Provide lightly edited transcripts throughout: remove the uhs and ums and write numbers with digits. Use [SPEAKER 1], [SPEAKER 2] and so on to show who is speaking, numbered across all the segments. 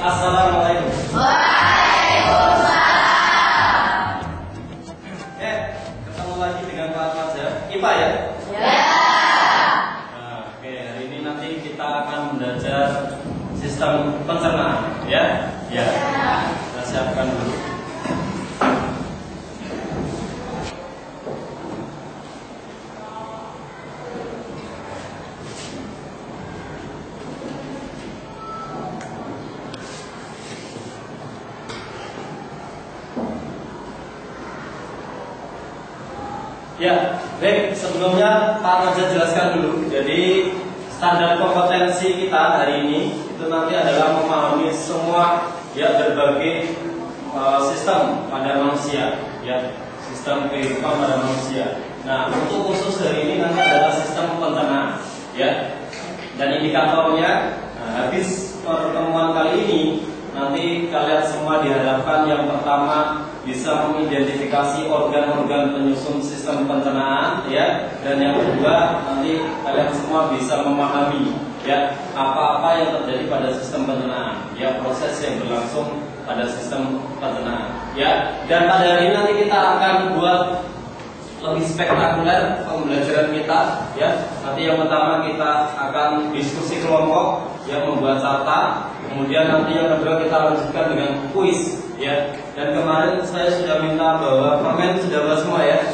[SPEAKER 1] Assalamualaikum.
[SPEAKER 2] Waalaikumsalam.
[SPEAKER 1] Ketemu lagi dengan Pak Fajar, IPA ya?
[SPEAKER 2] Ya.
[SPEAKER 1] Nah, hari ini nanti kita akan belajar sistem pencernaan, ya? Ya. Kita siapkan dulu. Ya, baik. Sebelumnya Pak Fajar jelaskan dulu. Jadi standar kompetensi kita hari ini itu nanti adalah memahami semua berbagai sistem pada manusia, ya, sistem kehidupan pada manusia. Nah, untuk khusus hari ini nanti adalah sistem pencernaan, ya. Dan indikatornya, habis pertemuan kali ini nanti kalian semua diharapkan yang pertama bisa mengidentifikasi organ-organ penyusun sistem pencernaan, ya, dan yang kedua nanti kalian semua bisa memahami, ya, apa-apa yang terjadi pada sistem pencernaan, ya, proses yang berlangsung pada sistem pencernaan, ya. Dan pada hari ini nanti kita akan buat lebih spektakuler pembelajaran kita, ya. Nanti yang pertama kita akan diskusi kelompok, yang membuat carta. Kemudian nanti yang kedua kita lanjutkan dengan kuis, ya. Dan kemarin saya sudah minta bahwa permen sudah bawa semua, ya. Nah,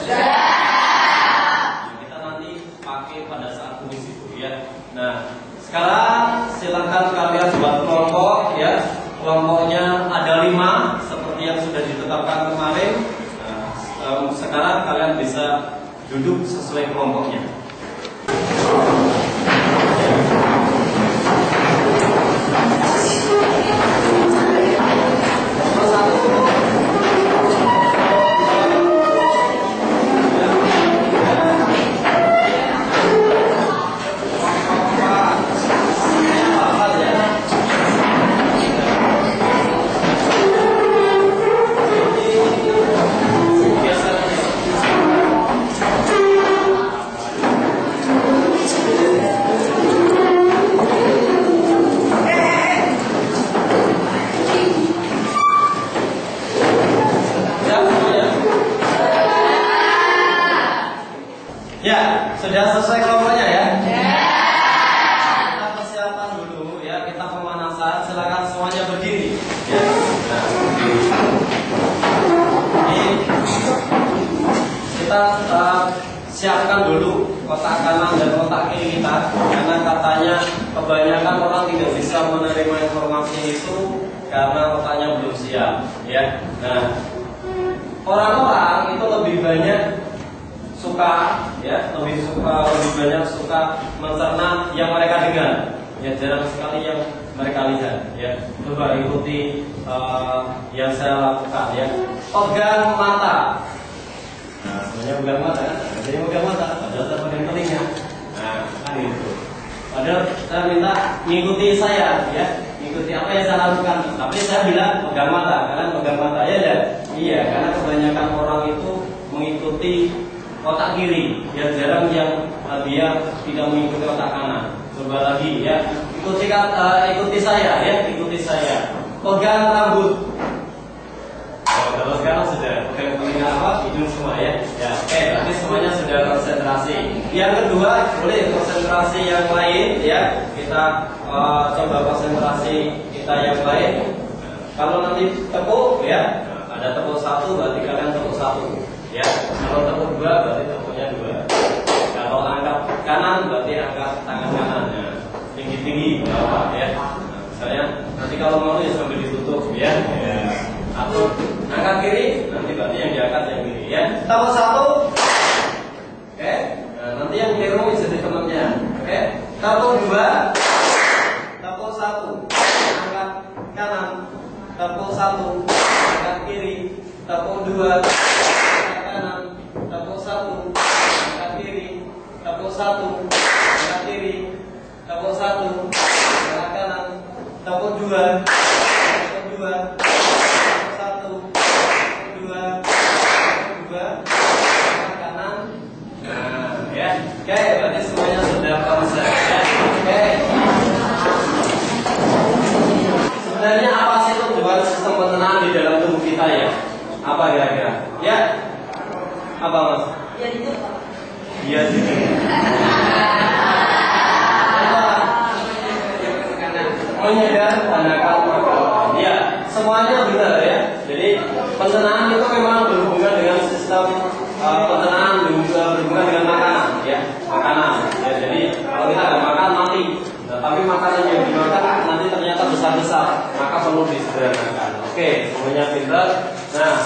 [SPEAKER 1] kita nanti pakai pada saat kuis itu, ya. Nah, sekarang silakan kalian buat kelompok, ya. Kelompoknya ada 5 seperti yang sudah ditetapkan kemarin. Sekarang kalian bisa duduk sesuai kelompoknya. Ya, sudah selesai kelompoknya, ya? Kita persiapan dulu, ya. Kita pemanasan. Silakan semuanya berdiri, ya. Nah, ini kita siapkan dulu kotak kanan dan kotak kiri kita, karena katanya kebanyakan orang tidak bisa menerima informasi itu karena otaknya belum siap, ya. Nah, orang-orang itu lebih banyak suka, ya, lebih banyak suka mencerna yang mereka dengar, ya, jarang sekali yang mereka lihat, ya. Coba ikuti yang saya lakukan, ya. Pegang mata. Nah, semuanya pegang mata, jadi pegang mata, padahal saya pegang telinga. Nah, kan itu. Padahal saya minta mengikuti saya, ya, mengikuti apa yang saya lakukan. Tapi saya bilang pegang mata, kalian pegang mata, ya, ya. Iya, karena kebanyakan orang itu mengikuti otak kiri, ya, jarang yang dia tidak mengikuti otak kanan. Coba lagi, ya, ikuti saya, ya, ikuti saya. Pegang rambut. Oh, kalau sekarang sudah pegang telinga, hidung semua, ya. Ya, oke, berarti semuanya sudah konsentrasi. Yang kedua, boleh konsentrasi yang lain, ya. Kita coba konsentrasi kita yang lain. Kalau nanti tepuk, ya, ada tepuk 1 berarti kalian tepuk 1. Ya, kalau tepuk 2 berarti tepuknya 2. Kalau angkat kanan berarti angkat tangan kanannya tinggi-tinggi bawah, ya. Nah, misalnya nanti kalau mau ya sambil ditutup, ya. Ya. Atau angkat kiri, nanti berarti yang diangkat yang kiri, ya. Tepuk 1. Oke. Nah, nanti yang keliru jadi temannya. Oke. Tepuk 2. Tepuk 1. Angkat kanan. Tepuk 1. Angkat kiri. Tepuk 2. Tepuk 1, angkat kiri, tepuk 1, angkat kiri, tepuk 1, angkat kanan, tepuk 2, tepuk 2, tepuk 1, tepuk 2, tepuk 2, angkat kanan. Nah, ya, oke, berarti semuanya sudah konsen, ya, oke. Sebenarnya Apa kira-kira? Ya? Apa Mas?
[SPEAKER 2] Ya itu.
[SPEAKER 1] Iya sih. Menyederhanakan makanan. Ya, semuanya benar ya. Jadi pencernaan itu memang berhubungan dengan sistem pencernaan, berhubungan dengan makanan, ya, makanan. Ya, jadi kalau kita nggak makan mati. Nah, tapi makanan yang dimakan nanti ternyata besar-besar, maka perlu disederhanakan. Oke, semuanya pintar. Nah,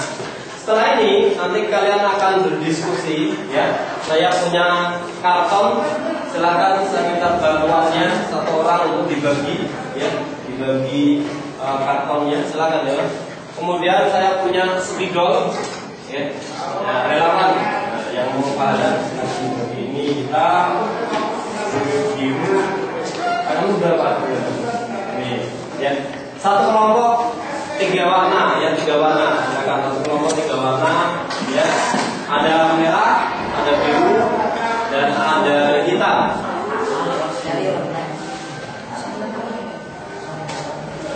[SPEAKER 1] setelah ini nanti kalian akan berdiskusi, ya. Saya punya karton, silakan saya minta bantuannya satu orang untuk dibagi, ya, dibagi kartonnya, silakan ya. Kemudian saya punya spidol, ya, nah, relawan, nah, yang mau pada ini hitam, biru, kamu berapa? Nih, ya, satu kelompok 3 warna, ya 3 warna, silakan satu kelompok 3 warna, ya, ada merah, ada biru, dan ada hitam.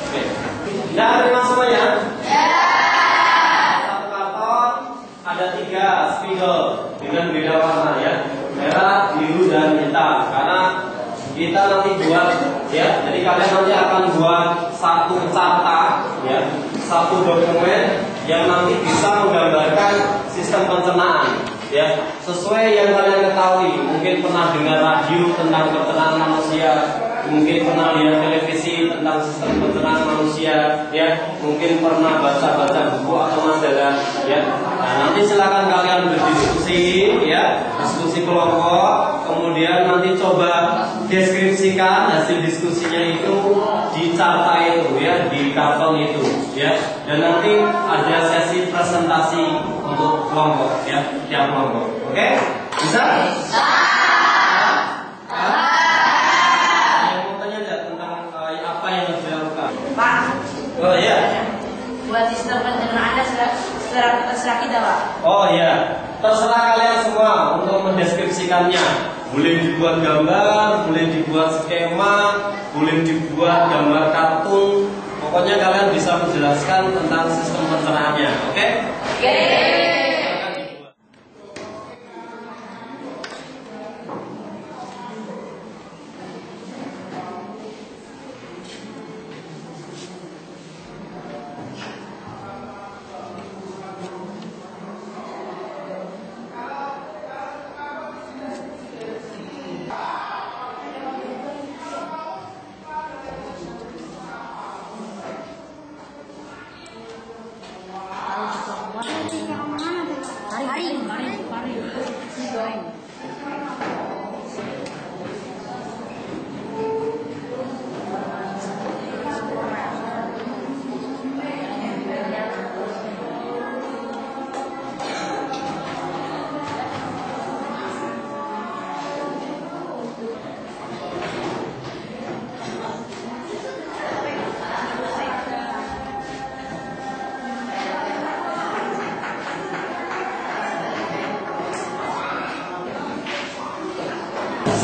[SPEAKER 1] Oke, tidak terima semuanya? Satu karton ada 3 spidol dengan beda warna, ya, merah, biru, dan hitam. Karena kita nanti buat, ya, jadi kalian nanti akan buat satu carta, ya, satu dokumen yang nanti bisa menggambarkan sistem pencernaan, ya, sesuai yang kalian ketahui. Mungkin pernah dengar radio tentang pencernaan manusia, mungkin pernah lihat televisi tentang sistem pencernaan manusia, ya, mungkin pernah baca-baca buku atau majalah, ya. Nah, nanti silakan kalian berdiskusi, ya, diskusi kelompok, kemudian nanti coba deskripsikan hasil diskusinya itu di carta itu, ya, di karton itu, ya, dan nanti ada sesi presentasi untuk kelompok, ya, tiap kelompok. Oke? Bisa? Bisa. Oh iya.
[SPEAKER 2] Buat sistem pencernaan Anda terserah kita, Pak.
[SPEAKER 1] Oh iya, terserah kalian semua untuk mendeskripsikannya. Boleh dibuat gambar, boleh dibuat skema, boleh dibuat gambar kartun. Pokoknya kalian bisa menjelaskan tentang sistem pencernaannya. Oke? Oke.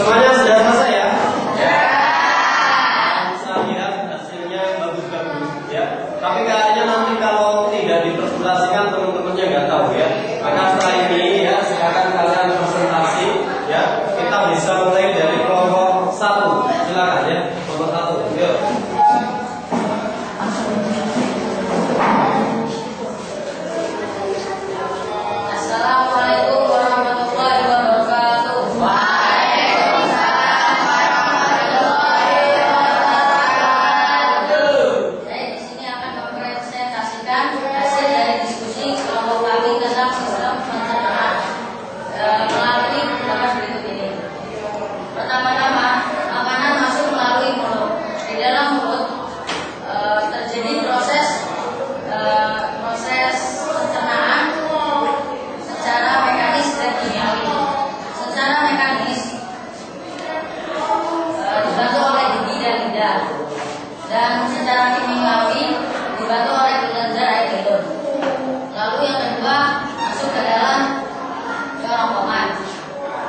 [SPEAKER 1] Semuanya sudah selesai ya? Ya. Bisa lihat hasilnya bagus-bagus, ya. Tapi kayaknya nanti kalau tidak dipresentasikan teman-temannya nggak tahu, ya. Maka setelah ini, ya, silakan kalian presentasi, ya. Kita bisa mulai dari kelompok 1. Silakan, ya, kelompok 1. Yuk.
[SPEAKER 2] Assalamualaikum warahmatullahi wabarakatuh. Saya di sini akan mempresentasikan hasil dari diskusi kelompok kami tentang sistem pencernaan melalui pendapat berikut ini. Pertama-tama, makanan masuk melalui mulut. Di dalam mulut terjadi proses pencernaan secara mekanis dan kimiawi. Secara mekanis dibantu oleh gigi dan lidah, dan secara kimiawi dibantu oleh kelenjar air liur. Lalu yang kedua, masuk ke dalam kerongkongan.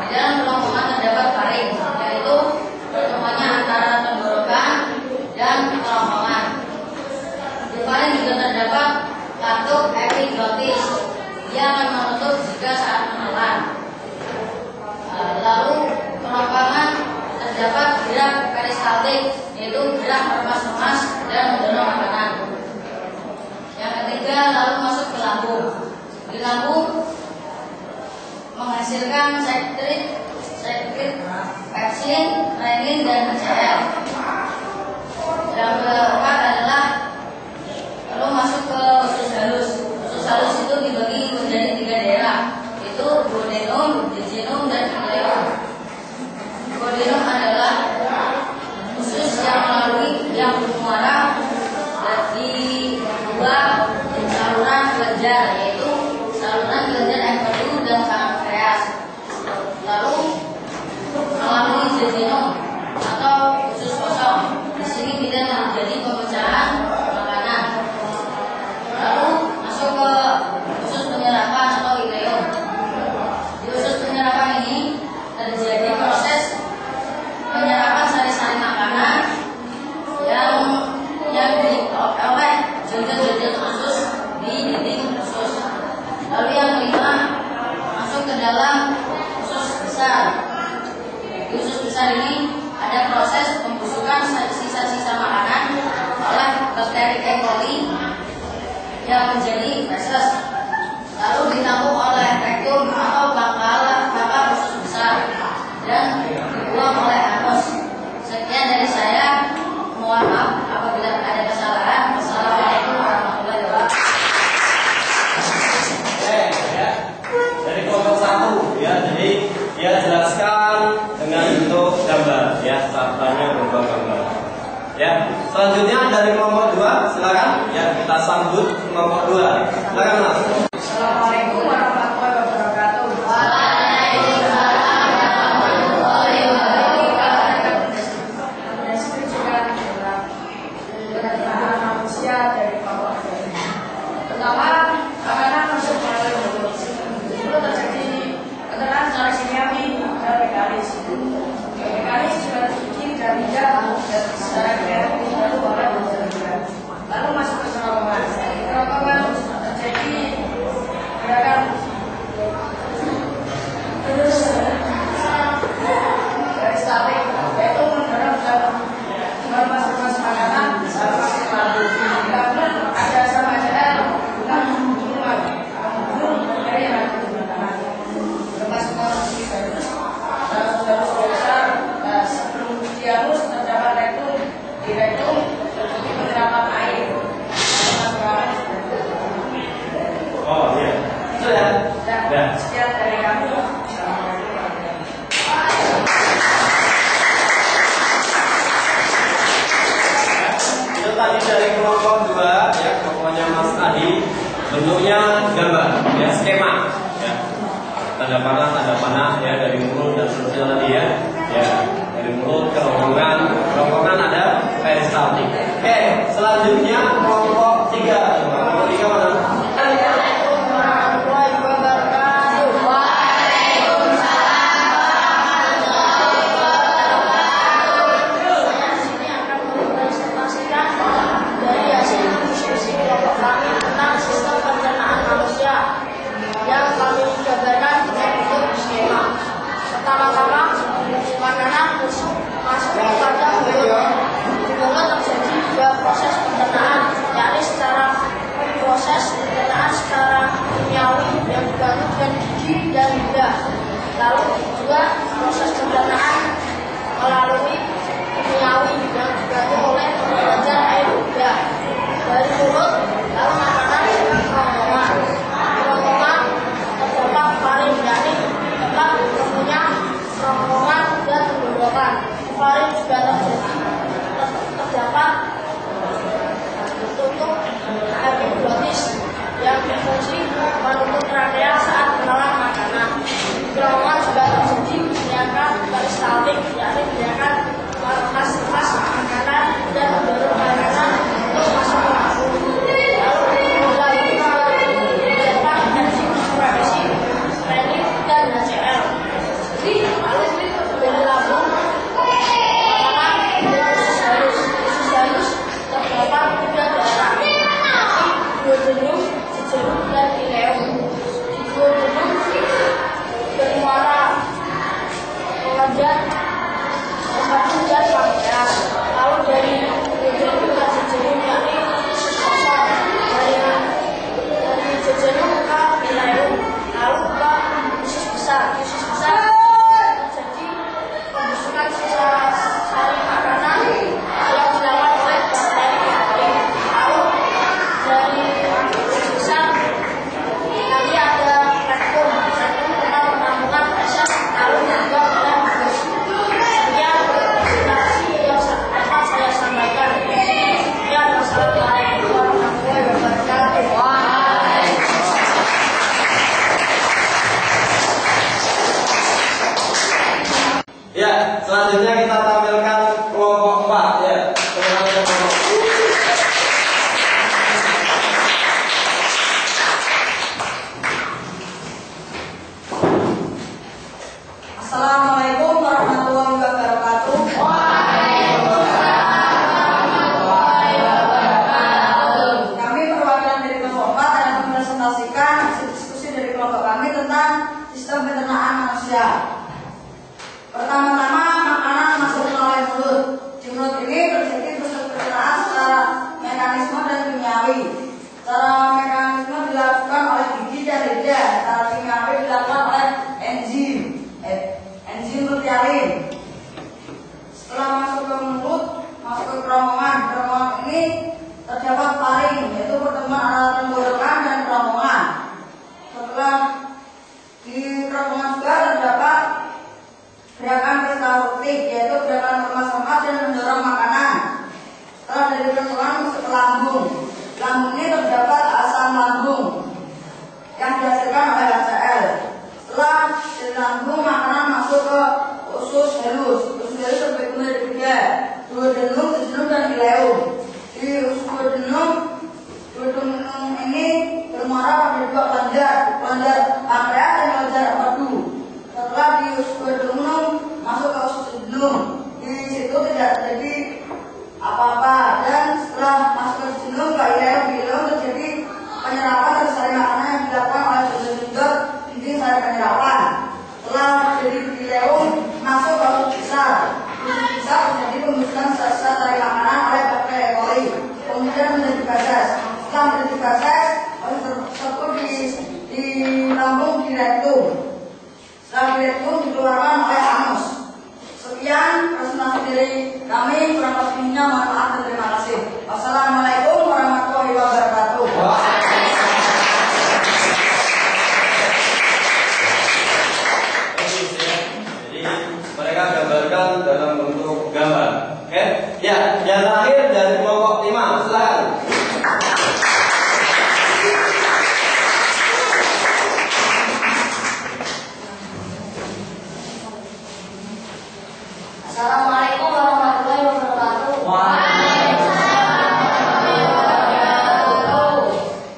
[SPEAKER 2] Di dalam kerongkongan terdapat faring, yaitu pertemuannya antara tenggorokan dan kerongkongan. Di faring juga terdapat katup epiglotis peristaltik, yaitu gerak meremas-remas dan mendorong makanan. Yang ketiga, lalu masuk ke lambung. Di lambung menghasilkan sekret, pepsin, renin, dan HCl. Yang keempat adalah lalu masuk ke usus halus. Usus halus itu dibagi menjadi 3 daerah, yaitu duodenum, jejunum, dan ileum. Duodenum adalah usus yang melalui yang bermuara di dua saluran kelenjar, yaitu saluran kelenjar empedu dan pankreas. Lalu melalui jejunum atau usus kosong. Di sini tidak terjadi pemecahan makanan. Lalu masuk ke usus penyerapan atau ileum. Di usus penyerapan ini terjadi proses penyerapan sari-sari makanan yang oleh jonjol-jonjol usus di dinding usus. Lalu yang kelima masuk ke dalam usus besar. Di usus besar ini ada proses pembusukan sisa-sisa makanan oleh bakteri E. coli yang menjadi feses, lalu ditampung oleh rektum atau bakal usus besar dan dibuang oleh anus. Sekian dari saya. Mohon maaf apabila ada kesalahan. Wassalamualaikum warahmatullahi wabarakatuh.
[SPEAKER 1] Ya. Dari kelompok 1 ya, jadi dia jelaskan dengan bentuk gambar ya, cartanya berupa gambar. Ya, selanjutnya dari kelompok 2 silakan ya, kita sambut kelompok 2. Silakan Mas.
[SPEAKER 3] Assalamualaikum warahmatullahi wabarakatuh. Manusia dari bawah. Pertama, makanan masuk melalui mulut. Mulut terjadi pencernaan secara kimiawi dan mekanis. Mekanis juga terjadi dari lidah dan secara kimiawi lalu oleh mulut. Lalu masuk ke kerongkongan. Di kerongkongan terjadi gerakan peristaltik, yaitu mendorong dalam meremas makanan dalam masuk lambung. Karena ada sama HCl bukan minuman dari yang ada di makanan. Masuk ke usus halus, besar. Sebelum di halus terdapat rektum. Di rektum terjadi penyerapan air.
[SPEAKER 1] Oh iya. Sudah.
[SPEAKER 3] Dan sekian dari kami.
[SPEAKER 1] Itu tadi dari kelompok 2 ya, kelompoknya Mas Adi, bentuknya gambar ya, skema ya, tanda panah ya, dari mulut dan seterusnya tadi ya, dari mulut kerongkongan ada peristaltik. Oke, selanjutnya kelompok 3. Kelompok 3 mana?
[SPEAKER 3] Assalamualaikum warahmatullahi wabarakatuh.
[SPEAKER 2] Waalaikumsalam warahmatullahi wabarakatuh.
[SPEAKER 3] Saya di sini akan mempresentasikan dari hasil diskusi kelompok kami tentang sistem pencernaan manusia yang kami gambarkan dengan bentuk skema. Pertama-tama, makanan masuk kepada mulut. Di mulut terjadi 2 proses pencernaan, yakni proses pencernaan secara kimiawi yang dibantu dengan gigi dan lidah. Lalu juga proses pencernaan melalui kimiawi yang dibantu oleh kelenjar air lidah. Dari mulut lalu makanan ke kerongkongan. Kerongkongan terdapat faring, yakni tempat bertemunya kerongkongan dan tenggorokan. Faring juga terdapat tutup epiglotis yang berfungsi menutup trakea saat menelan makanan. Kerongkongan juga terjadi gerakan peristaltik, yakni gerakan meremas makanan dan mendorong makanan untuk masuk ke lambung. Lalu gerakan enzim pepsin, renin, dan HCl. Lalu dari lambung makanan ke usus halus. Usus halus terdapat 3 daerah, duodenum, jejunum, dan ileum. Di
[SPEAKER 4] masuk ke kerongkongan. Di kerongkongan ini terdapat faring, yaitu pertemuan antara tenggorokan dan kerongkongan. Setelah di kerongkongan juga terdapat gerakan peristaltik, yaitu gerakan mengemas-ngemas dan mendorong makanan. Setelah dari kerongkongan masuk ke lambung. Lambung ini terdapat asam lambung yang dihasilkan oleh HCl. Setelah dari lambung makanan masuk ke usus halus. Usus halus terbagi menjadi tiga: duodenum, jejunum, dan ileum. Di usus duodenum ini bermuara pada dua kelenjar pankreas dan kelenjar empedu. Setelah di usus duodenum masuk ke usus jejunum. Di situ tidak terjadi apa-apa, dan setelah masuk ke jejunum ke ileum, di ileum terjadi penyerapan dari sari makanan yang dilakukan oleh jejunum dinding sari penyerapan. Setelah dari ileum masuk ke usus besar. Usus besar terjadi pembusukan sisa sari makanan oleh bakteri E. coli, kemudian menjadi gases. Setelah menjadi gases, usus tersebut di lambung di rektum. Setelah di rektum dikeluarkan oleh anus. Sekian presentasi dari kami, kurang lebihnya mohon maaf dan terima kasih. Wassalamualaikum warahmatullahi wabarakatuh.
[SPEAKER 1] Jadi mereka gambarkan dalam bentuk gambar. Oke? Ya, yang terakhir dari kelompok 5, silakan.
[SPEAKER 2] Assalamualaikum warahmatullahi wabarakatuh.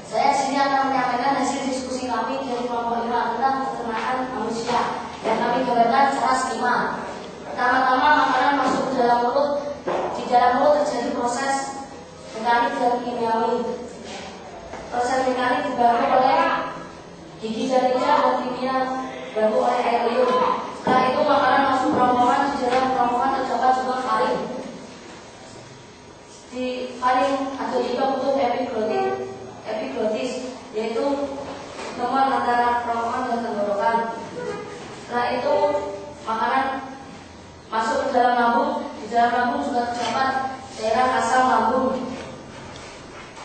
[SPEAKER 2] Saya sini akan menyampaikan hasil diskusi kami dari kelompok 5 tentang peternakan manusia yang kami gambarkan secara skema. Pertama-tama makanan masuk ke dalam mulut. Di dalam mulut terjadi proses mekanik dan kimiawi. Proses mekanik dibantu oleh gigi dan lidah, dan kimia dibantu oleh air liur. Setelah itu makanan masuk kerongkongan. Di dalam kerongkongan terdapat juga faring. Di faring ada juga bentuk epiglotis, yaitu pertemuan antara kerongkongan dan tenggorokan. Setelah itu makanan masuk ke dalam lambung. Di dalam lambung juga terdapat cairan asam lambung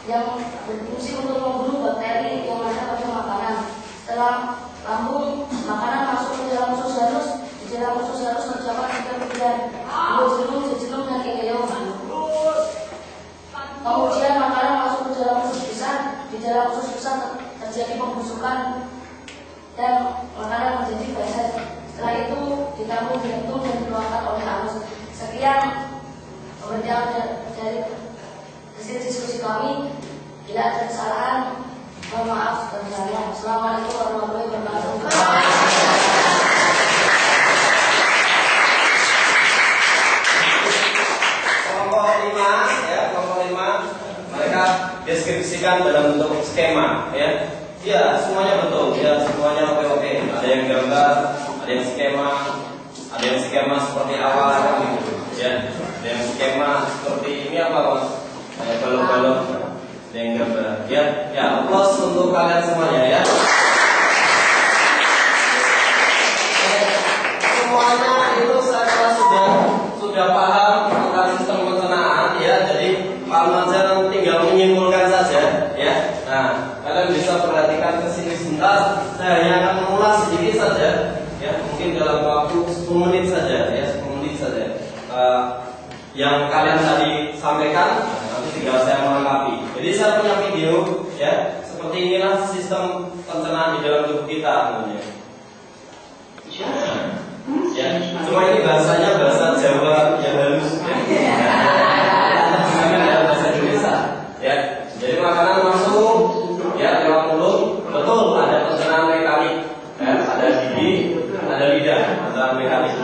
[SPEAKER 2] yang berfungsi untuk membunuh bakteri yang ada pada makanan. Setelah lambung, makanan masuk ke dalam usus halus. Di dalam usus halus terdapat tiga bagian: duodenum, jejunum, dan ileum. Kemudian makanan masuk ke dalam usus besar. Di dalam usus besar terjadi pembusukan dan makanan menjadi gases. Setelah itu ditampung di rektum dan dikeluarkan oleh anus. Sekian pengertian dari hasil diskusi kami. Bila ada kesalahan, mohon maaf sebesar-besarnya. Assalamualaikum warahmatullahi wabarakatuh.
[SPEAKER 1] Kelompok 5, ya, kelompok 5 mereka deskripsikan dalam bentuk skema, ya. Ya, semuanya betul, ya, semuanya oke. Ada yang gambar, ada yang skema seperti awal gitu, ya. Ada yang skema seperti ini apa, Mas? Balok-balok, ada yang gambar. Ya, plus untuk kalian semuanya, ya. Semuanya itu saya sudah paham tentang sistem pencernaan, ya. Jadi Pak Majan tinggal menyimpulkan saja, ya. Nah, kalian bisa perhatikan ke sini sebentar. Saya hanya akan mengulas sedikit saja, ya. Mungkin dalam waktu 10 menit saja, ya, 10 menit saja. Yang kalian tadi sampaikan, nanti tinggal saya melengkapi. Jadi saya punya video, ya. Seperti inilah sistem pencernaan di dalam tubuh kita, namanya. Ya, cuma ini bahasanya bahasa Jawa yang halus, ya. Bukan bahasa Indonesia, ya. Jadi makanan masuk, ya, lewat mulut, betul ada pencernaan mekanik, ya. Ada gigi, ada lidah, pencernaan mekanik.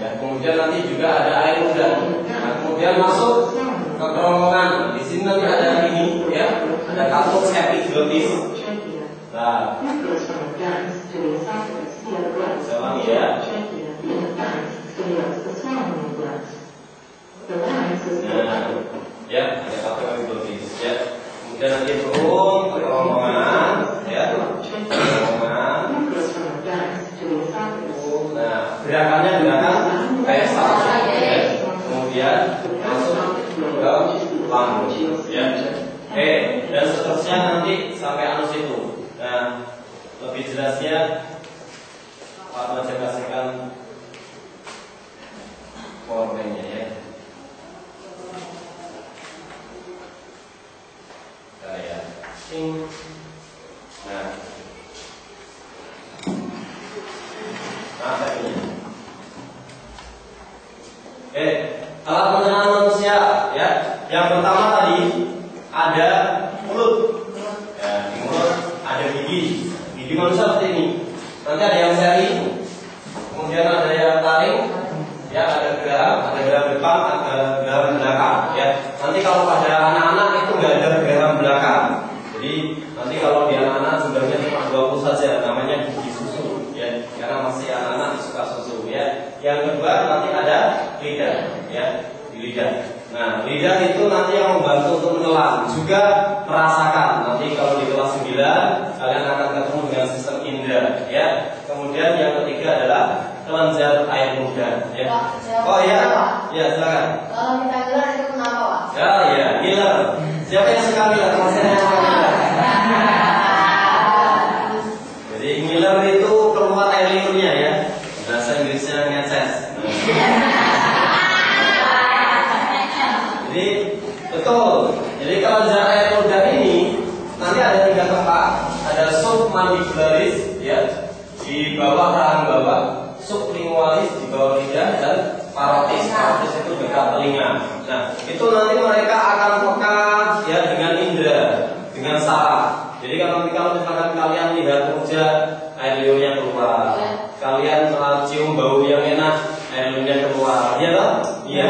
[SPEAKER 1] Ya, kemudian nanti juga ada air udara. Nah, kemudian masuk ke kerongkongan. Di sini nanti ada ini, ya, ada kantung epiglotis. Nah, selangi, ya. Nah, ya, ada kantung epiglotis, ya. Kemudian nanti turun ke kerongkongan, ya, kerongkongan. Nah, gerakannya kayak start, ya. Kemudian masuk ke lambung, ya. Oke, dan seterusnya nanti sampai anus itu. Nah, lebih jelasnya Pak Maja kasihkan powerpointnya ya. Nah, ya. Nah, ini. Oke, alat pencernaan manusia ya. Yang pertama tadi ada mulut. Ya, di mulut ada gigi. Gigi manusia seperti ini. Nanti ada yang seri, kemudian ada yang taring, ya ada geraham depan, ada geraham belakang. Ya, nanti kalau pada anak-anak itu nggak ada geraham belakang. Jadi nanti kalau di anak-anak jumlahnya cuma 20 saja, namanya gigi susu. Ya, karena masih anak-anak suka susu. Ya, yang kedua nanti ada lidah. Ya, di lidah. Nah, lidah itu nanti yang membantu untuk menelan, juga merasakan. Nanti kalau di kelas 9 kalian akan ketemu dengan sistem indera, ya. Kemudian yang ketiga adalah kelenjar air muda, ya. Oh ya, ya silakan.
[SPEAKER 3] Kalau kita gelar itu kenapa, Pak?
[SPEAKER 1] Ya, ya, ngiler. Siapa yang suka ngiler? Maksudnya yang suka ngiler. Jadi ngiler itu keluar air liurnya, ya. Bahasa Inggrisnya ngeces. Jadi betul. Jadi kelenjar air muda ini nanti ada 3 tempat. Ada submandibularis, ya, di bawah rahang bawah, sublingualis di bawah lidah, dan parotis. Parotis itu dekat telinga. Nah, itu nanti mereka akan peka ya dengan indera, dengan saraf. Jadi kalau misalkan kalian lihat kerja air liurnya keluar, kalian cium bau yang enak, air liurnya keluar, ya toh? Iya.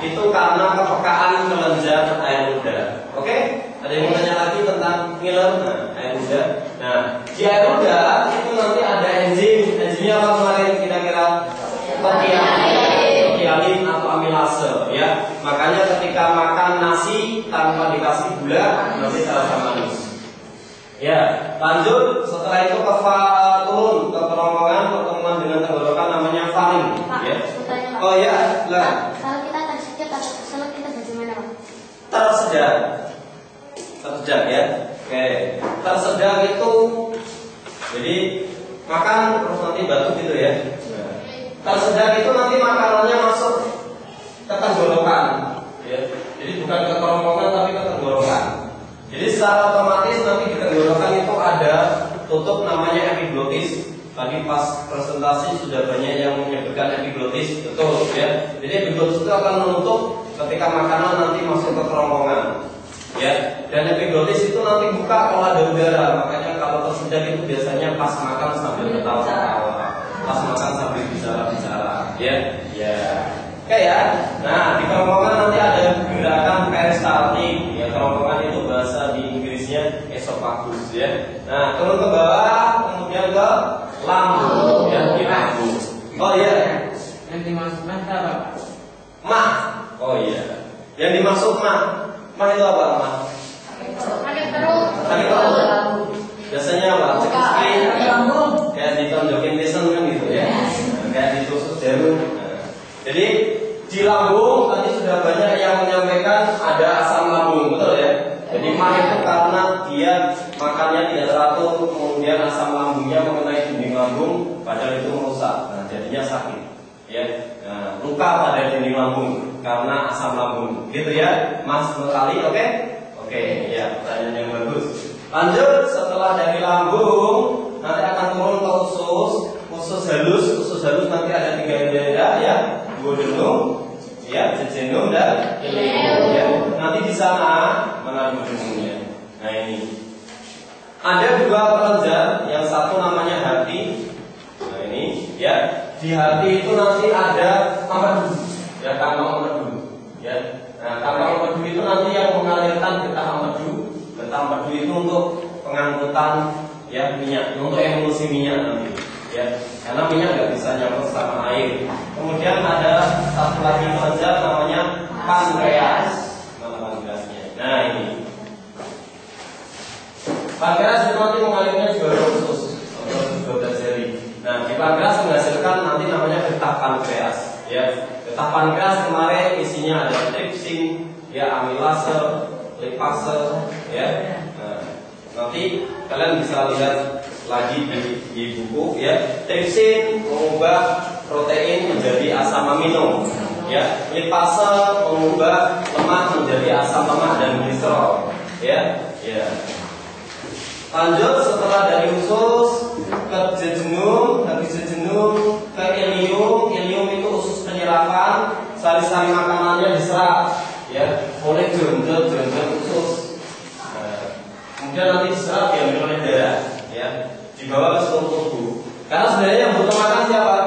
[SPEAKER 1] Itu karena kepekaan kelenjar air muda. Oke? Ada yang mau tanya lagi tentang ngiler? Nah, air muda. Nah, di air muda itu nanti ada enzim. Enzimnya apa kemarin kira-kira? Protealin atau amilase, ya. Makanya ketika makan nasi tanpa dikasih gula nanti terasa manis. Ya, lanjut. Setelah itu turun ke kerongkongan, pertemuan dengan tenggorokan namanya faring. Ya. Oh ya, lah.
[SPEAKER 3] Kalau kita tersedak atau terselip kita bagaimana, Pak?
[SPEAKER 1] Tersedak ya. Oke, tersedak itu jadi makan terus nanti batuk gitu ya. Tersedak itu nanti makanannya masuk ke tenggorokan, ya. Jadi bukan ke kerongkongan tapi ke tenggorokan. Jadi secara otomatis nanti di tenggorokan itu ada tutup namanya epiglotis. Tadi pas presentasi sudah banyak yang menyebutkan epiglotis, betul ya. Jadi epiglotis itu akan menutup ketika makanan nanti masuk ke kerongkongan, ya. Dan epiglotis itu nanti buka kalau ada udara. Makanya kalau tersedak itu biasanya pas makan sambil ketawa-ketawa, pas makan sambil bicara-bicara, ya. Ya. Oke ya. Nah, di kerongkongan nanti ada gerakan peristaltik. Ya, kerongkongan itu bahasa di Inggrisnya esophagus, ya. Nah, turun ke bawah, kemudian ke lambung, ya, di lambung. Oh iya.
[SPEAKER 5] Yang dimaksud apa?
[SPEAKER 1] Mah. Oh iya. Yang dimaksud mah. Mah itu apa, mah?
[SPEAKER 3] Sakit perut.
[SPEAKER 1] Sakit perut. Biasanya apa? Cekik. Kayak ditonjokin pisen kan gitu ya. Kayak ditusuk jarum. Jadi di lambung tadi sudah banyak yang menyampaikan ada asam lambung, betul ya? Jadi mah itu karena dia makannya tidak teratur, kemudian asam lambungnya mengenai dinding lambung, padahal itu merusak. Nah, jadinya sakit, ya. Nah, luka pada dinding lambung karena asam lambung, gitu ya, Mas Nurali, oke? Oke, ya, pertanyaan yang bagus. Lanjut, setelah dari lambung nanti akan turun ke usus halus nanti ada 3 daerah ya, duodenum, ya, jejunum dan ileum, ya. Nanti di sana mana duodenumnya. Nah ini ada 2 kelenjar, yang satu namanya hati. Nah ini, ya, di hati itu nanti ada empedu, ya, kantong empedu, ya. Nah, kantong empedu itu nanti yang mengalirkan getah empedu. Getah empedu itu untuk pengangkutan ya minyak, untuk emulsi minyak nanti, ya. Karena minyak nggak bisa nyampe sama air. Kemudian ada satu lagi kelenjar namanya pankreas. Mana pankreasnya? Nah ini. Pankreas itu nanti mengalirnya juga usus, atau jari. Nah di pankreas menghasilkan nanti namanya getah pankreas, ya. Getah pankreas kemarin isinya ada tripsin, ya, amilase, lipase, ya. Nah, nanti kalian bisa lihat lagi di buku, ya. Tripsin mengubah protein menjadi asam amino, ya. Lipase mengubah lemak menjadi asam lemak dan gliserol, ya. Ya. Lanjut setelah dari usus ke jejunum, dari jejunum ke ilium. Ilium itu usus penyerapan, sari-sari makanannya diserap, ya, oleh jonjol usus. Nah, kemudian nanti diserap diambil oleh darah, ya, dibawa ke seluruh tubuh. Karena sebenarnya yang butuh makan siapa?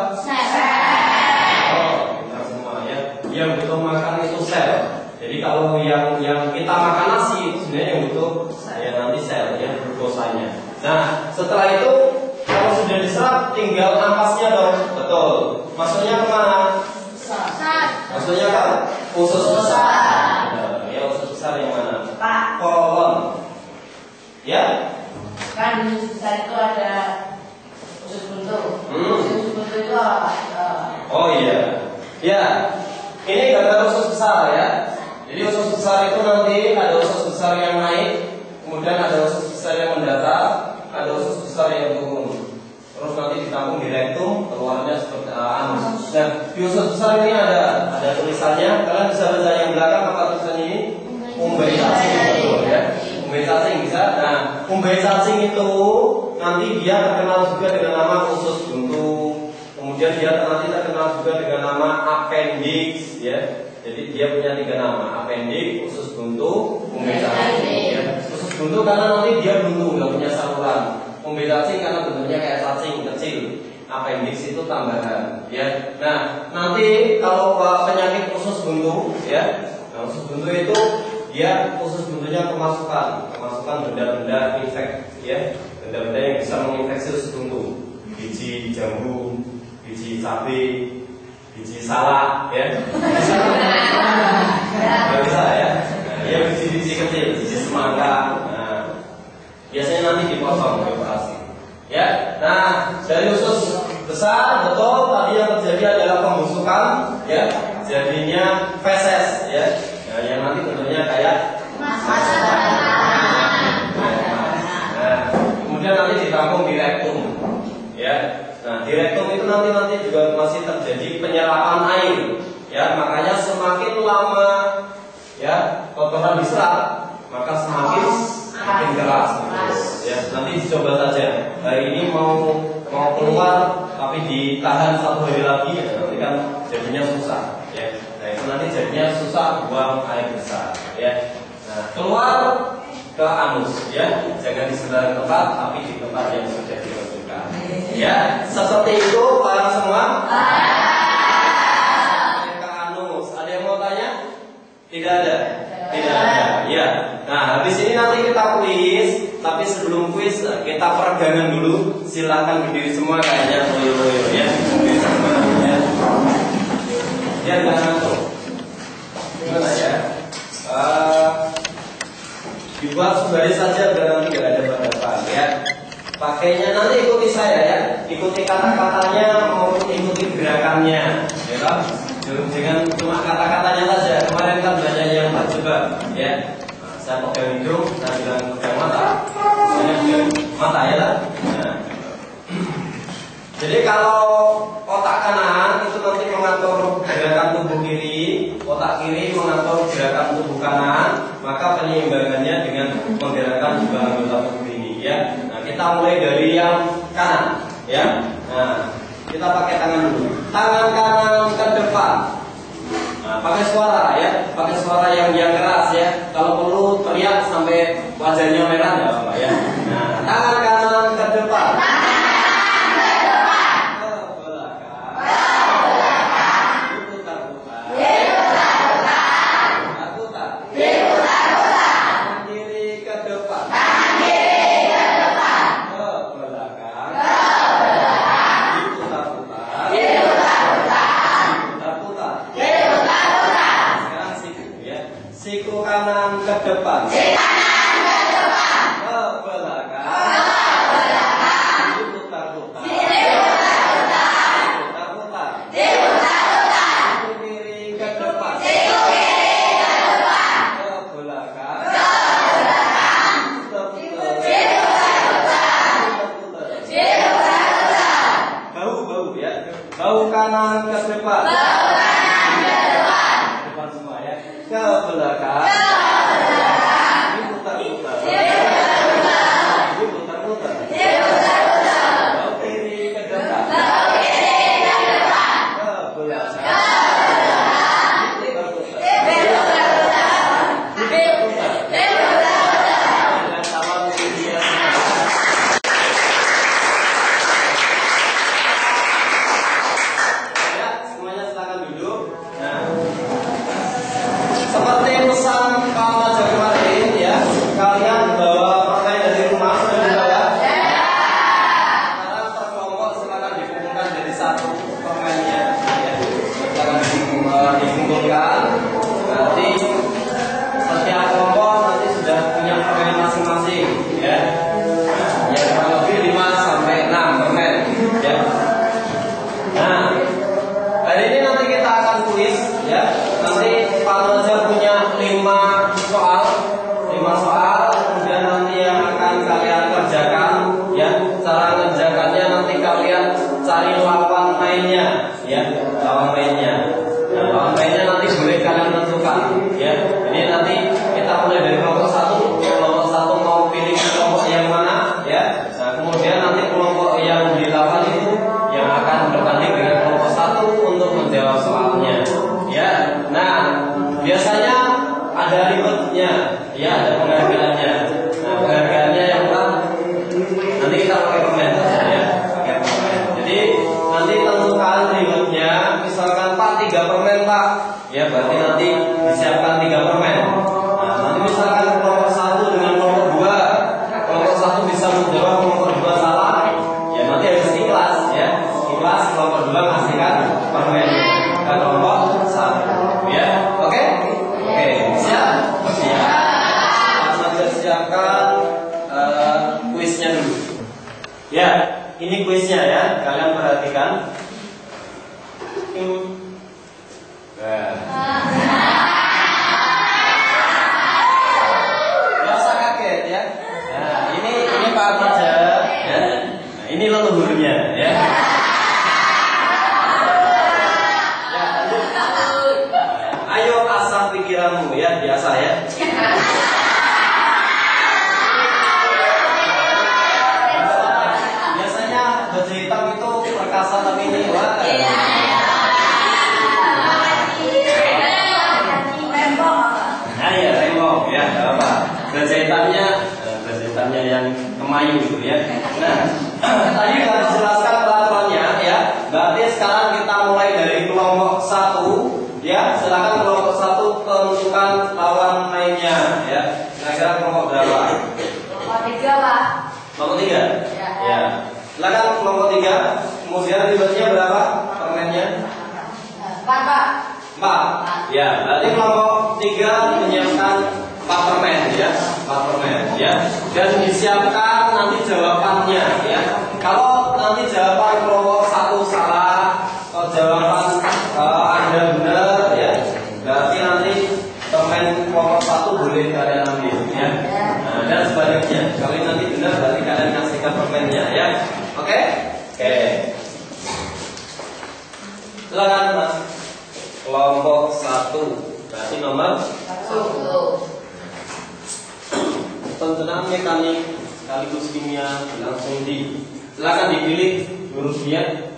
[SPEAKER 1] Oh, benar semua, ya. Yang butuh makan itu sel. Jadi kalau yang kita makan nasi itu sebenarnya yang butuh ya nanti sel, ya, glukosanya. Nah, setelah itu kalau sudah diserap tinggal ampasnya dong, betul. Masuknya kemana? Maksudnya kan usus besar. Ya, usus besar yang mana? Kolon. Ya?
[SPEAKER 2] Kan di usus besar itu ada usus buntu. Usus buntu itu
[SPEAKER 1] Oh iya. Ya. Ini gambar usus besar, ya. Jadi usus besar itu nanti ada usus besar yang naik, kemudian ada usus besar yang mendatar, ada usus besar yang turun. Terus nanti ditampung di rektum, keluarnya seperti anus. Nah, di usus besar ini ada tulisannya. Kalian bisa baca yang belakang apa tulisan ini? Umbai cacing, betul, ya. Umbai cacing bisa. Nah, umbai cacing itu nanti dia terkenal juga dengan nama usus buntu. Kemudian dia nanti terkenal juga dengan nama appendix, ya. Jadi dia punya 3 nama: appendix, usus buntu, umbai cacing. Ya. Usus buntu karena nanti dia buntu, nggak punya saluran. Umbai cacing karena bentuknya kayak cacing kecil. Appendix itu tambahan, ya. Nah, nanti kalau penyakit usus buntu, ya, nah, usus buntu itu dia usus buntunya kemasukan benda-benda infek, ya, benda-benda yang bisa menginfeksi usus buntu, biji jambu, biji cabai, biji salak, ya. Nggak bisa, ya. Nah, ya, biji-biji kecil, biji semangka. Nah, biasanya nanti dipotong dioperasi. Ya, nah dari usus besar betul tadi yang terjadi adalah pembusukan, ya, jadinya feses, ya. Nah, yang nanti bentuknya kayak nah, kemudian nanti ditampung di rektum, ya. Nah, di rektum itu nanti juga masih terjadi penyerapan air, ya. Makanya semakin lama, ya, kotoran diserap, maka semakin keras, ya. Nanti dicoba saja. Hari ini mau keluar, tapi ditahan 1 hari lagi, ya, nanti kan jadinya susah, ya. Nah, itu nanti jadinya susah buang air besar, ya. Nah, keluar ke anus, ya. Jangan di sembarang tempat, tapi di tempat yang sudah ditentukan. Ya, seperti itu para semua. Ke anus. Ada yang mau tanya? Tidak ada. Tidak ada. Ya. Nah, habis ini nanti kita kuis. Tapi sebelum kuis kita peregangan dulu. Silakan berdiri semua kayaknya loyo-loyo, ya. Berdiri semua, ya. Biar nggak ngantuk. Gimana ya? Dibuat sebaris saja biar nanti nggak ada berdepan, ya. Pakainya nanti ikuti saya, ya. Ikuti kata-katanya maupun ikuti gerakannya, ya kan? Jangan cuma kata-katanya saja. Kemarin kan banyak yang tak coba, ya. Nah, saya pegang hidung, saya bilang pegang mata, saya pegang mata, ya kan? Nah. Jadi kalau otak kanan itu nanti mengatur gerakan tubuh kiri, otak kiri mengatur gerakan tubuh kanan, maka penyeimbangannya dengan menggerakkan juga anggota tubuh ini, ya. Nah, kita mulai dari yang kanan, ya. Nah, kita pakai tangan dulu. Tangan kanan ke depan. Nah, pakai suara, ya. Pakai suara yang keras, ya. Kalau perlu teriak sampai wajahnya merah, ya, Pak, ya. Nah, tangan kanan ke depan. Siku kanan ke depan. Ke belakang. Diputar-putar. Diputar-putar. Siku kiri ke belakang. Ini putar-putar. Ini putar-putar. Belok kiri ke depan. Ke belakang. Seperti pesan Pak Maja kemarin ya, kalian bawa permen dari rumah sudah dibawa? Sekarang per kelompok silakan dikumpulkan dari satu permennya ya. Silakan dikumpulkan. Berarti setiap kelompok nanti sudah punya permen masing-masing ya. Ya kurang lebih 5 sampai 6 permen ya. Nah, hari ini nanti kita akan kuis ya. Nanti Pak Maja punya 5 soal, kemudian nanti yang akan kalian kerjakan ya. Cara kerjakannya nanti kalian cari lawan mainnya ya, lawan mainnya. Nah, lawan mainnya nanti boleh kalian tentukan ya. Jadi nanti kita mulai dari kelompok 1 mau pilih kelompok yang mana ya. Nah, kemudian nanti kelompok yang dilawan itu yang akan berbanding dengan kelompok 1 untuk menjawab soalnya ya. Nah, biasanya ada rewardnya ya, ada penghargaannya. Nah, penghargaannya yang nanti kita pakai permen saja ya, pakai permen. Jadi nanti tentukan rewardnya. Misalkan Pak 3 permen Pak ya, berarti nanti disiapkan 3 permen. Nah, nanti misalkan kelompok 1 dengan kelompok 2, kelompok 1 bisa menjawab, kelompok 2 salah ya, nanti harus ikhlas ya. Ikhlas kelompok 2 ngasihkan permen ke kelompok 1 ya. Oke? Oke, siap? Siap. Saja siapkan kuisnya dulu. Ya, ini kuisnya ya. Kalian perhatikan. Nggak usah kaget ya. Nah, ini Pak Maja ya. Nah, ini leluhurnya ya. Ayo asah pikiranmu ya, biasa ya. Biasanya baju hitam itu perkasa, tapi ini wah. Nah ya, rembong ya, nggak apa. Baju hitamnya yang kemayu gitu ya. Nah, tadi sudah dijelaskan peraturannya ya. Berarti sekarang kita mulai dari kelompok 1 ya. Silakan kelompok 1 tentukan lawan mainnya ya. Kira-kira kelompok berapa?
[SPEAKER 2] Kelompok 3 Pak.
[SPEAKER 1] Kelompok 3? Ya. Silakan kelompok 3. Kemudian ribetnya berapa permennya?
[SPEAKER 2] 4 Pak.
[SPEAKER 1] 4. Ya, berarti kelompok 3 menyiapkan 4 permen ya. 4 permen ya. Dan disiapkan nanti jawabannya ya. Kalau nanti jawaban kelompok 1 salah, atau jawaban Anda benar ya, berarti nanti permen kelompok 1 boleh kalian ambil ya. Nah, dan sebaliknya, kalau nanti benar berarti kalian kasihkan permennya ya. Oke? Oke. Silakan Mas. Kelompok 1 berarti nomor 1. Penjenaan mekanik sekaligus kimia langsung silakan dipilih hurufnya.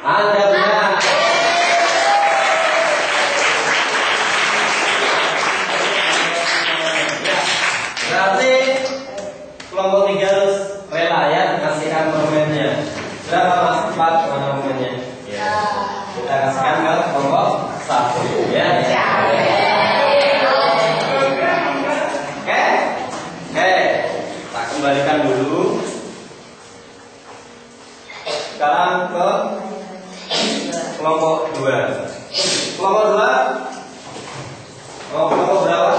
[SPEAKER 1] Anda benar. Berarti kelompok 3 harus rela ya kasihkan permennya. Berapa Mas? 4 mana permennya? Ya. Kita kasihkan ke kelompok 1 ya. Oke? Oke. Tak kembalikan dulu. Sekarang ke kelompok 2. Kelompok 2. Kelompok berapa?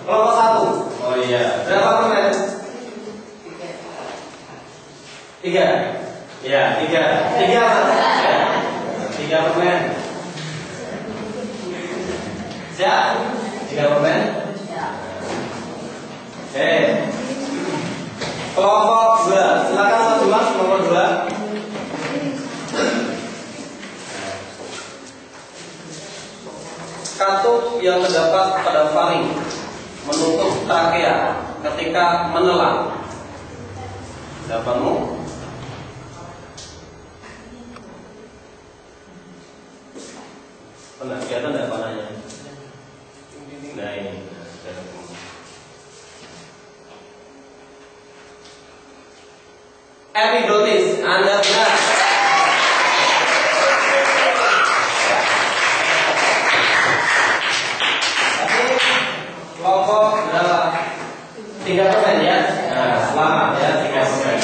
[SPEAKER 1] Kelompok 1. Oh iya. Berapa permen? 3. Ya, 3. 3 Mas. Ya. 3 permen. Siap? 3 permen? Oke. Kelompok 2, silakan maju Mas, kelompok 2. Katup yang terdapat pada faring menutup trakea ketika menelan. Jawabanmu? Pernah kelihatan tidak panahnya? Nah ini. Epiglottis, Anda benar. Tapi kelompok berapa? 3% ya. Nah, selamat ya 3%.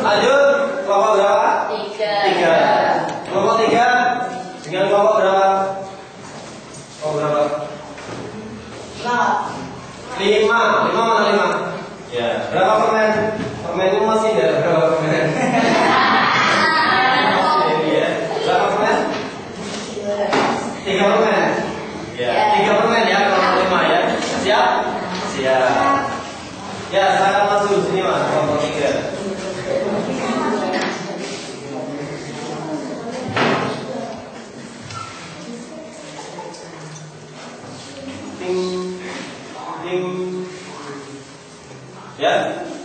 [SPEAKER 1] Lanjut, kelompok berapa? 3. Kelompok 3 dengan kelompok berapa? Oh berapa? 5 mana 5? Ya, berapa permen? Permennya masih ada berapa permen? Ini ya, berapa permen? 3 permen. Ya, 3 permen ya, kelompok 5 ya. Siap? Siap. Ya, silakan masuk sini Mas, kelompok 3.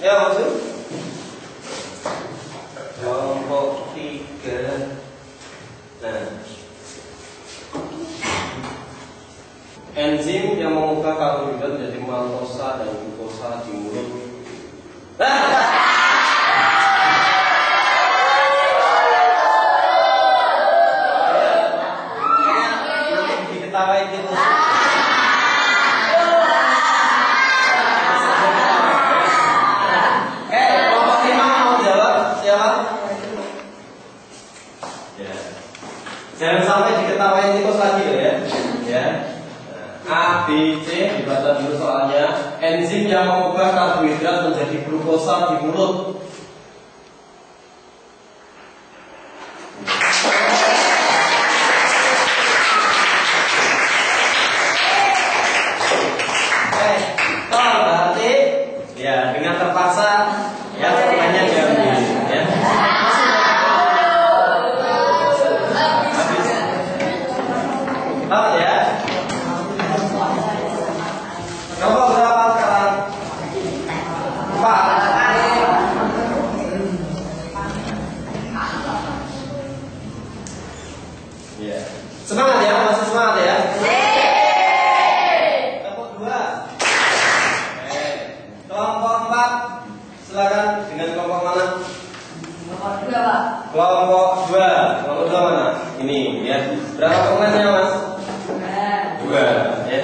[SPEAKER 1] Ya, masuk. Kelompok 3. Nah, enzim yang mengubah karbohidrat menjadi maltosa dan glukosa di mulut. Nanti diketawain gitu. Jangan sampai diketawain tikus lagi loh ya. Ya. A, B, C dibaca dulu soalnya. Enzim yang mengubah karbohidrat menjadi glukosa di mulut. Berarti ya dengan terpaksa ya semuanya diambil ya. Apa ya? Kelompok berapa sekarang? 4. Ya. Semangat ya, masih semangat ya. Kelompok 2. Kelompok 4. Silakan dengan kelompok mana?
[SPEAKER 2] Kelompok 2, Pak.
[SPEAKER 1] Kelompok 2. Kelompok 2 mana? Ini ya. Berapa permennya Mas? 2 ya.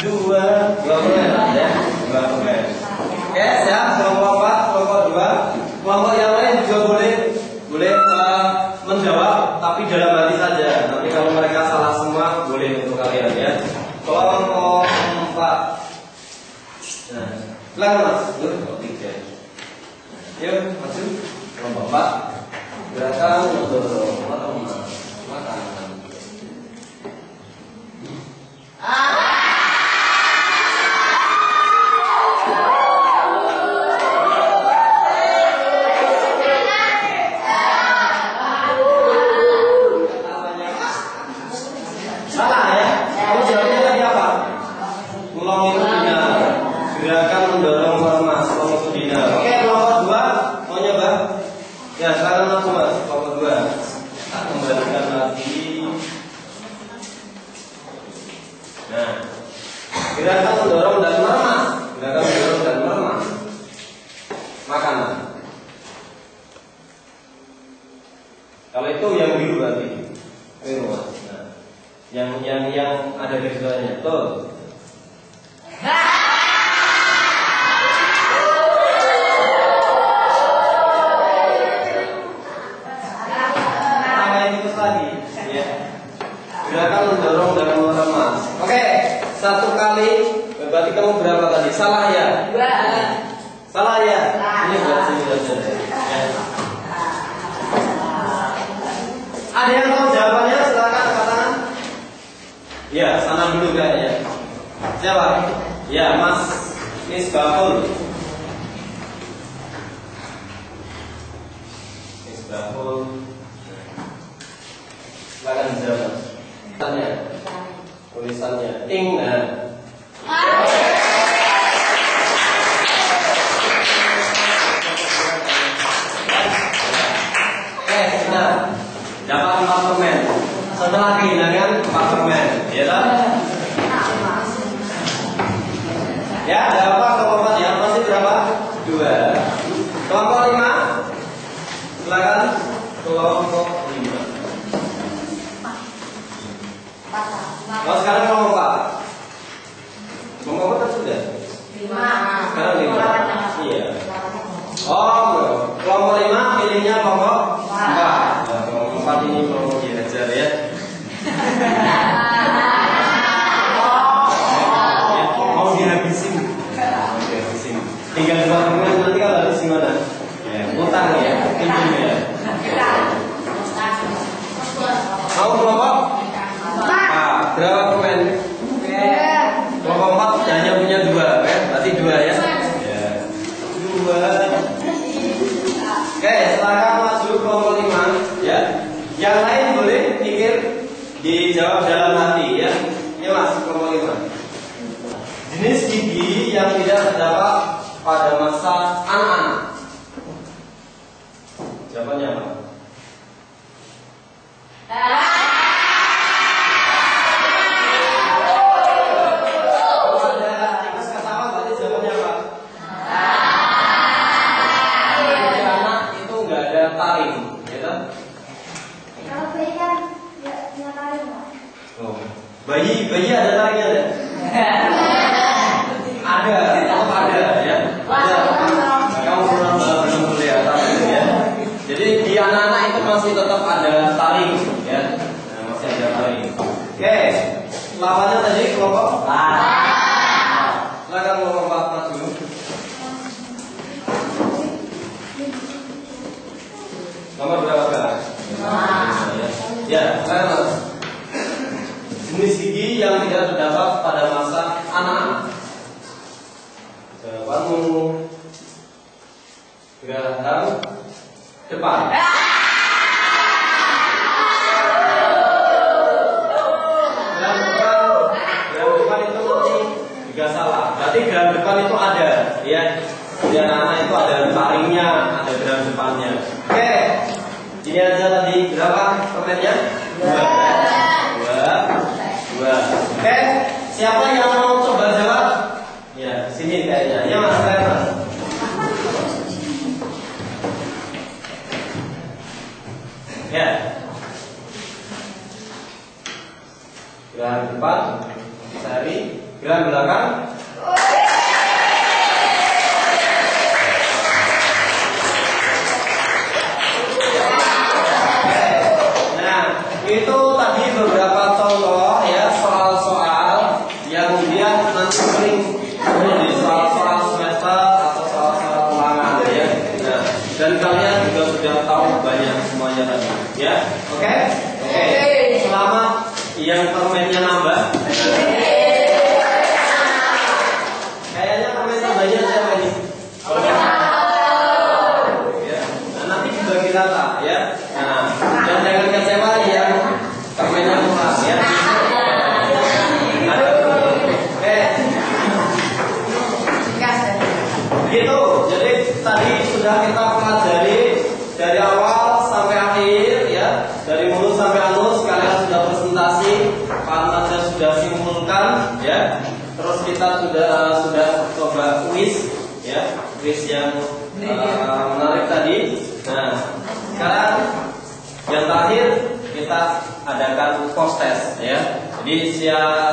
[SPEAKER 1] 2 permen ya. 2 permen. Oke, siap. Kelompok 4, kelompok 2. Kelompok yang lain juga boleh menjawab tapi dalam hati saja. Nanti kalau mereka salah semua boleh untuk kalian ya. Kelompok 4. Nah, silakan Mas. Kelompok 3. Yuk, maju. Kelompok 4. Gerakan untuk makan. Salah ya? Kamu jawabnya tadi apa? Longitudinal. Gerakan mendorong lemas longitudinal. Oke, kelompok 2 mau nyoba? Ya, sekarang langsung Mas, kelompok 2. Tak kembalikan lagi. Nah, gerakan mendorong dan meremas. Gerakan mendorong dan meremas makanan. Kalau itu yang biru berarti biru Mas. Nah, yang ada garis bawahnya. Tuh. Tambahin itu lagi, ya. Gerakan mendorong dan meremas. Oke, 1 kali. Berarti kamu berapa tadi? Salah ya?
[SPEAKER 2] 2.
[SPEAKER 1] Salah ya? Ini buat sini saja. Ya. Ada yang tahu jawabannya? Silakan angkat tangan. Ya, sana dulu kayaknya. Siapa? Ya, Mas Misbahul. Misbahul. Silakan jawab. Tulisannya. Ingat. Nah, dapat 4 permen. Setelah kehilangan 4 permen, ya kan? Ya, ada apa kelompok 4 ya? Masih berapa? 2. Kelompok 5. Silakan. Kelompok 5. Oh, sekarang kelompok 4. Kelompok 4 kan sudah?
[SPEAKER 3] 5.
[SPEAKER 1] Sekarang 5. Iya. Oh, kelompok 5 pilihnya kelompok 4. Nah, kelompok 4 ini kelompok diajar ya. Mau dihabisin. Tinggal 2 permen nanti kalau habis gimana? Ya, utang ya, pinjam ya. Mau kelompok? Berapa permen? Kelompok 4 hanya punya 2, kan? Berarti 2 ya? Ya. 2. Oke, silakan maju kelompok 5 ya. Yang lain boleh pikir dijawab dalam hati ya. Ini Mas kelompok 5. Jenis gigi yang tidak terdapat pada masa anak-anak. Jawabannya apa? Bayi ada tariknya ya? Ada, tetap ada ya. Ada. Kamu belum kelihatan ya. Jadi di anak-anak itu masih tetap ada taring ya. Nah, masih ada taring. Oke, lawannya tadi kelompok. Silakan kelompok 4 maju. Nomor berapa sekarang? Ya, silakan. Jenis gigi yang tidak terdapat pada masa anak-anak. Jawabanmu Graham depan. Graham depan itu nanti juga salah. Berarti graham depan itu ada, ya. Di anak-anak itu ada taringnya, ada graham depannya. Oke, ini aja tadi berapa permennya? 2. Oke, siapa yang mau coba jawab? Ya, sini kayaknya. Ya Mas, Mas. Ya. Gerak depan, cari. Gerak belakang. Itu tadi beberapa contoh ya soal-soal yang dia nanti sering di soal-soal semester atau soal-soal ulangan ya. Nah, dan kalian juga sudah tahu banyak semuanya tadi ya. Oke? Selamat yang permennya nambah. Kayaknya permen tambahnya siapa ini? Ya. Nah, nanti dibagi rata ya. Nah, dan jangan kecewa yang permennya murah ya. Gitu. Jadi tadi sudah kita pelajari dari awal sampai akhir ya, dari mulus sampai anus. Kalian sudah presentasi, pantasnya sudah simpulkan ya. Terus kita sudah coba quiz ya, quiz yang menarik tadi. Nah, sekarang yang terakhir kita adakan post test ya. Jadi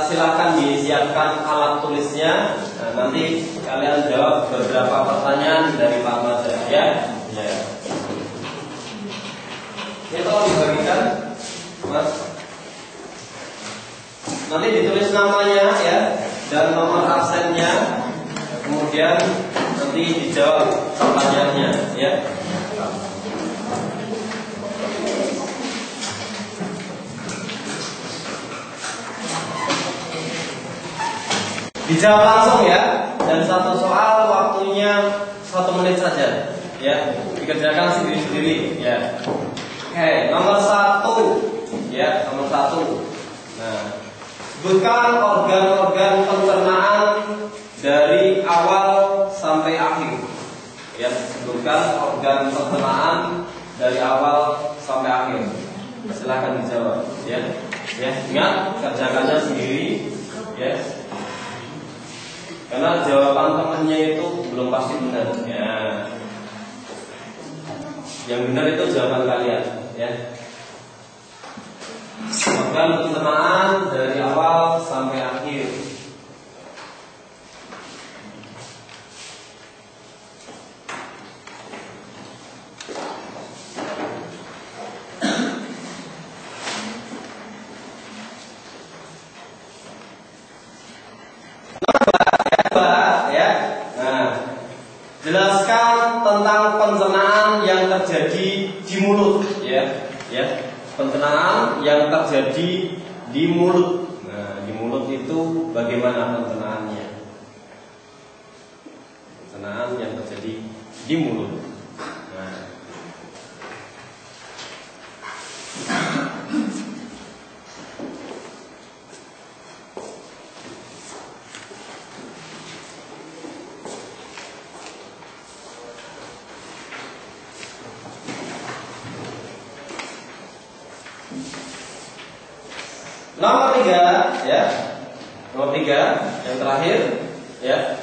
[SPEAKER 1] silakan disiapkan alat tulisnya. Nah, nanti kalian jawab beberapa pertanyaan dari Pak Maza ya. Ya. Ini tolong dibagikan, Mas. Nanti ditulis namanya ya dan nomor absennya. Kemudian nanti dijawab pertanyaannya ya. Dijawab langsung ya. Dan satu soal waktunya 1 menit saja. Ya, dikerjakan sendiri-sendiri. Ya. Oke, nomor 1. Ya, nomor 1. Nah, sebutkan organ-organ pencernaan dari awal sampai akhir. Ya, sebutkan organ pencernaan dari awal sampai akhir. Silahkan dijawab. Ya, ya, ingat kerjakannya sendiri. Ya. Karena jawaban temannya itu belum pasti benar. Ya. Yang benar itu jawaban kalian. Ya. Organ pencernaan dari awal sampai akhir. Ya. Nah, jelaskan tentang pencernaan yang terjadi di mulut. Ya. Ya. Pencernaan yang terjadi di mulut. Nah, di mulut itu bagaimana pencernaannya? Pencernaan yang terjadi di mulut. Nah. Nomor 3, ya. Nomor 3, yang terakhir, ya.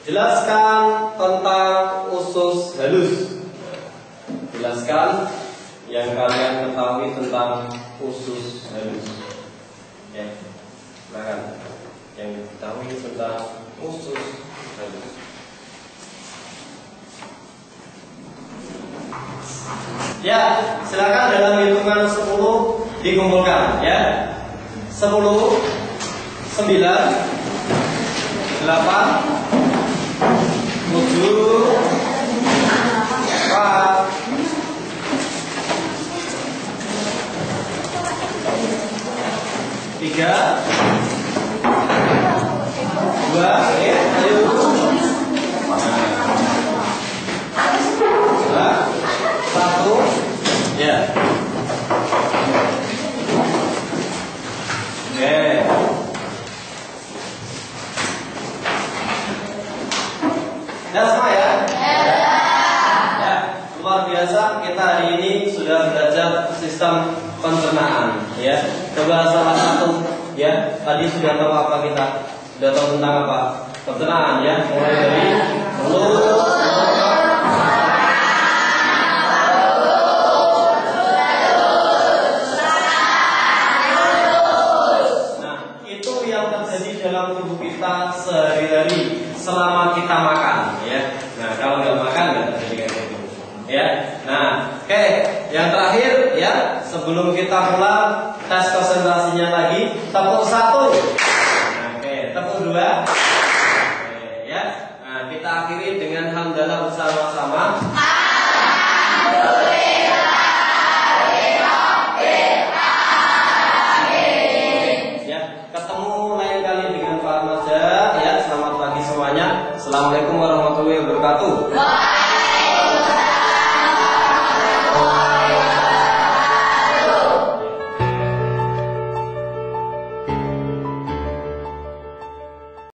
[SPEAKER 1] Jelaskan tentang usus halus. Jelaskan yang kalian ketahui tentang usus halus. Ya. Silakan. Yang ketahui tentang usus halus. Ya, silakan dalam hitungan 10 dikumpulkan ya. 10, 9, 8, 7, 6, 5, 4, 3, 2, ayo. 1, ya. Oke. Ya semua ya. Ya, luar biasa kita hari ini sudah belajar sistem pencernaan. Ya, coba salah satu ya. Tadi sudah tahu apa kita? Sudah tahu tentang apa? Pencernaan ya. Mulai dari mulut. Dalam tubuh kita sehari-hari selama kita makan ya. Nah, kalau nggak makan nggak terjadi kayak gitu ya. Nah, oke, yang terakhir ya, sebelum kita pulang tes konsentrasinya lagi, tepuk 1. Nah, oke, tepuk 2. Oke, ya. Nah, kita akhiri dengan hamdalah bersama-sama. Assalamualaikum warahmatullahi wabarakatuh.